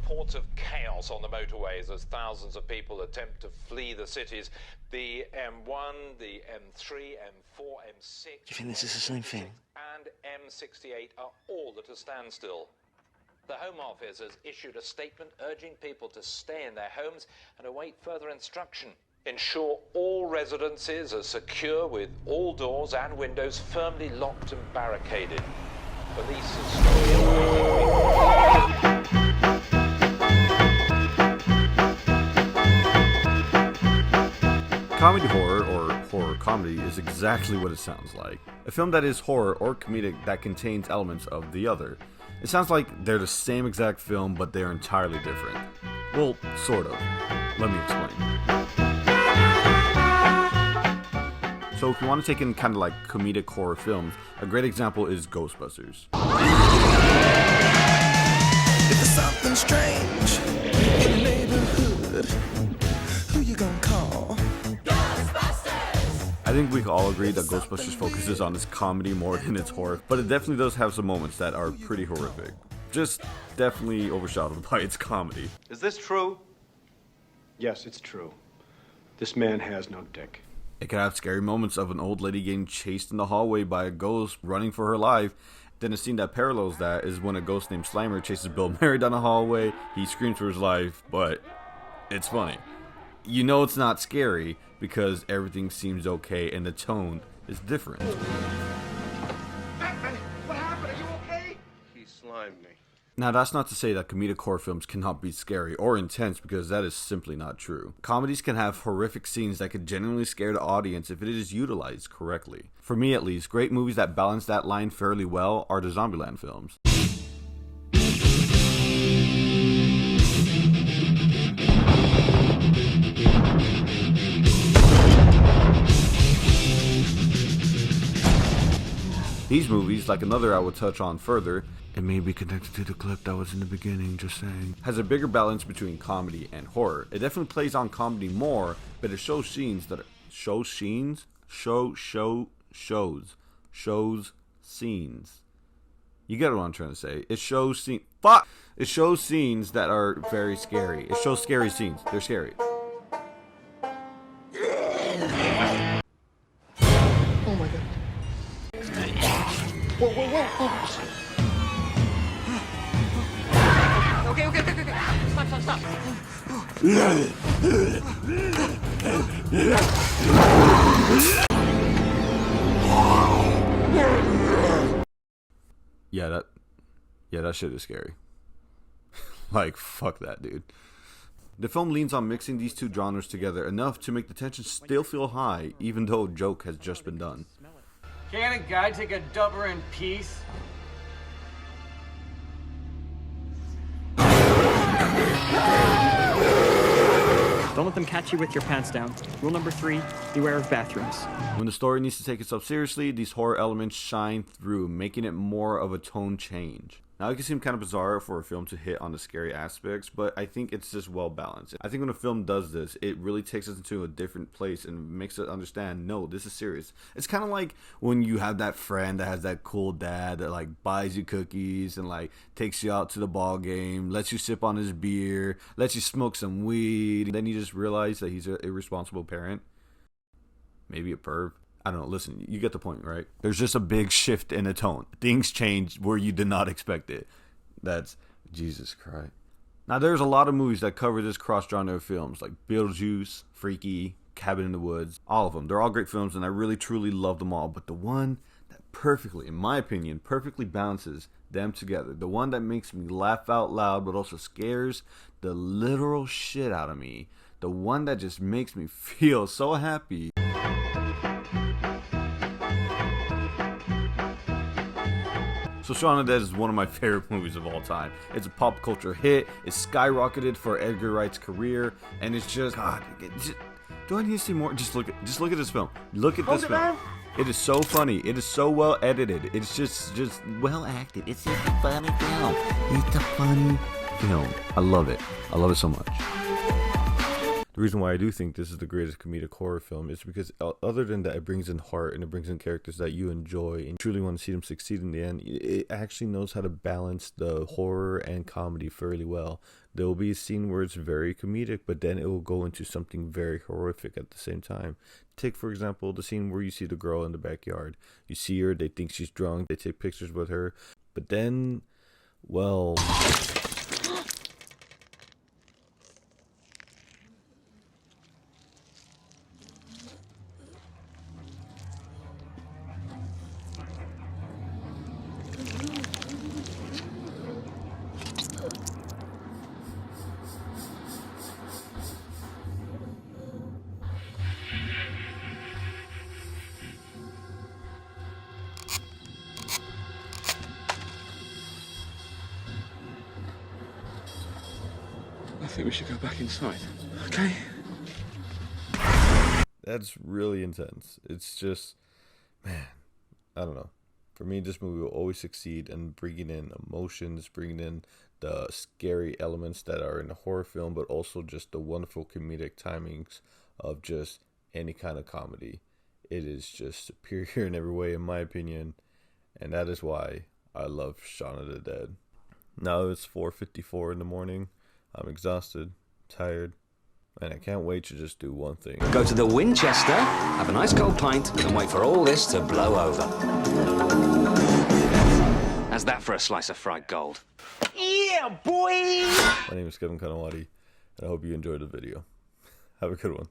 reports of chaos on the motorways as thousands of people attempt to flee the cities. The M1, the M3, M4, M6... Do you think this is the same thing? ...and M68 are all at a standstill. The Home Office has issued a statement urging people to stay in their homes and await further instruction. Ensure all residences are secure with all doors and windows firmly locked and barricaded. Police are slowly awaiting Comedy horror, or horror comedy, is exactly what it sounds like. A film that is horror or comedic that contains elements of the other. It sounds like they're the same exact film, but they're entirely different. Well, sort of. Let me explain. So if you want to take in kind of like comedic horror films, a great example is Ghostbusters. If there's something strange in the neighborhood, who you gonna call? I think we can all agree that Ghostbusters focuses on its comedy more than its horror, but it definitely does have some moments that are pretty horrific. Just definitely overshadowed by its comedy. Is this true? Yes, it's true. This man has no dick. It can have scary moments of an old lady getting chased in the hallway by a ghost running for her life. Then a scene that parallels that is when a ghost named Slimer chases Bill Murray down the hallway. He screams for his life, but it's funny. You know it's not scary because everything seems okay and the tone is different. Batman, what happened? Are you okay? He slimed me. Now that's not to say that comedic horror films cannot be scary or intense, because that is simply not true. Comedies can have horrific scenes that could genuinely scare the audience if it is utilized correctly. For me at least, great movies that balance that line fairly well are the Zombieland films. These movies, like another I will touch on further, it may be connected to the clip that was in the beginning, just saying, has a bigger balance between comedy and horror. It definitely plays on comedy more, but it shows scenes that are, shows scenes? Shows scenes. You get what I'm trying to say. It shows scenes, it shows scenes that are very scary. It shows scary scenes. They're scary. Oh my god. Whoa, whoa, whoa. Okay. Stop. Yeah, that shit is scary. Like, fuck that, dude. The film leans on mixing these two genres together enough to make the tension still feel high, even though a joke has just been done. Can a guy take a dubber in peace? Don't let them catch you with your pants down. Rule number 3, beware of bathrooms. When the story needs to take itself seriously, these horror elements shine through, making it more of a tone change. Now, it can seem kind of bizarre for a film to hit on the scary aspects, but I think it's just well balanced. I think when a film does this, it really takes us into a different place and makes us understand, no, this is serious. It's kind of like when you have that friend that has that cool dad that like buys you cookies and like takes you out to the ball game, lets you sip on his beer, lets you smoke some weed, and then you just realize that he's an irresponsible parent. Maybe a perv. I don't know, listen, you get the point, right? There's just a big shift in the tone. Things change where you did not expect it. That's Jesus Christ. Now, there's a lot of movies that cover this cross-genre of films, like Beetlejuice, Freaky, Cabin in the Woods, all of them. They're all great films, and I really, truly love them all. But the one that perfectly, in my opinion, perfectly balances them together, the one that makes me laugh out loud, but also scares the literal shit out of me, the one that just makes me feel so happy. So Shaun of the Dead is one of my favorite movies of all time. It's a pop culture hit. It's skyrocketed for Edgar Wright's career, and it's just God. Do I need to see more? Just look at this film. Look at this film. It is so funny. It is so well edited. It's just well acted. It's just a funny film. It's a funny film. I love it. I love it so much. The reason why I do think this is the greatest comedic horror film is because other than that, it brings in heart and it brings in characters that you enjoy and truly want to see them succeed in the end. It actually knows how to balance the horror and comedy fairly well. There will be a scene where it's very comedic, but then it will go into something very horrific at the same time. Take, for example, the scene where you see the girl in the backyard. You see her, they think she's drunk, they take pictures with her, but then, well... I think we should go back inside. Okay? That's really intense. It's just, man, I don't know. For me, this movie will always succeed in bringing in emotions, bringing in the scary elements that are in a horror film, but also just the wonderful comedic timings of just any kind of comedy. It is just superior in every way, in my opinion, and that is why I love Shaun of the Dead. Now it's 4:54 in the morning. I'm exhausted, tired, and I can't wait to just do one thing. Go to the Winchester, have a nice cold pint, and wait for all this to blow over. How's that for a slice of fried gold? Yeah, boy! My name is Kevin Kanawati, and I hope you enjoyed the video. Have a good one.